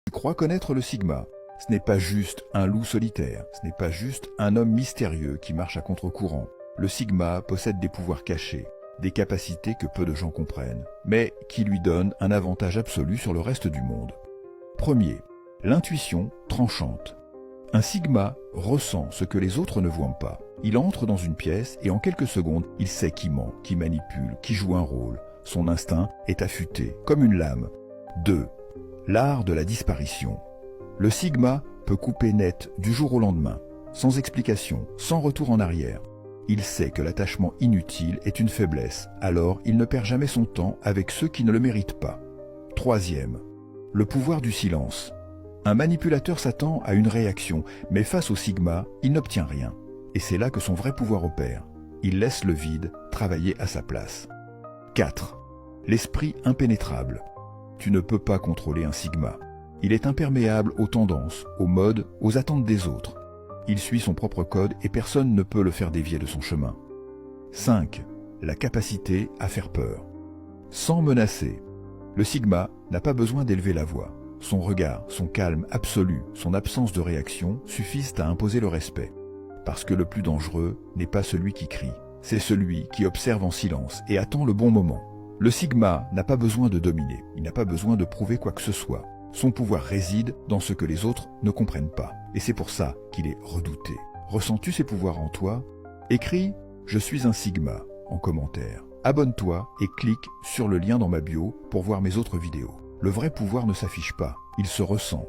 Tu crois connaître le Sigma. Ce n'est pas juste un loup solitaire, ce n'est pas juste un homme mystérieux qui marche à contre-courant. Le Sigma possède des pouvoirs cachés, des capacités que peu de gens comprennent, mais qui lui donnent un avantage absolu sur le reste du monde. Premier, l'intuition tranchante. Un Sigma ressent ce que les autres ne voient pas. Il entre dans une pièce et en quelques secondes, il sait qui ment, qui manipule, qui joue un rôle. Son instinct est affûté, comme une lame. 2. L'art de la disparition. Le Sigma peut couper net du jour au lendemain, sans explication, sans retour en arrière. Il sait que l'attachement inutile est une faiblesse, alors il ne perd jamais son temps avec ceux qui ne le méritent pas. Troisième, le pouvoir du silence. Un manipulateur s'attend à une réaction, mais face au Sigma, il n'obtient rien. Et c'est là que son vrai pouvoir opère. Il laisse le vide travailler à sa place. 4. L'esprit impénétrable. Tu ne peux pas contrôler un Sigma. Il est imperméable aux tendances, aux modes, aux attentes des autres. Il suit son propre code et personne ne peut le faire dévier de son chemin. 5. La capacité à faire peur. Sans menacer. Le Sigma n'a pas besoin d'élever la voix. Son regard, son calme absolu, son absence de réaction suffisent à imposer le respect. Parce que le plus dangereux n'est pas celui qui crie, c'est celui qui observe en silence et attend le bon moment. Le Sigma n'a pas besoin de dominer, il n'a pas besoin de prouver quoi que ce soit. Son pouvoir réside dans ce que les autres ne comprennent pas. Et c'est pour ça qu'il est redouté. Ressens-tu ces pouvoirs en toi? Écris « Je suis un Sigma » en commentaire. Abonne-toi et clique sur le lien dans ma bio pour voir mes autres vidéos. Le vrai pouvoir ne s'affiche pas, il se ressent.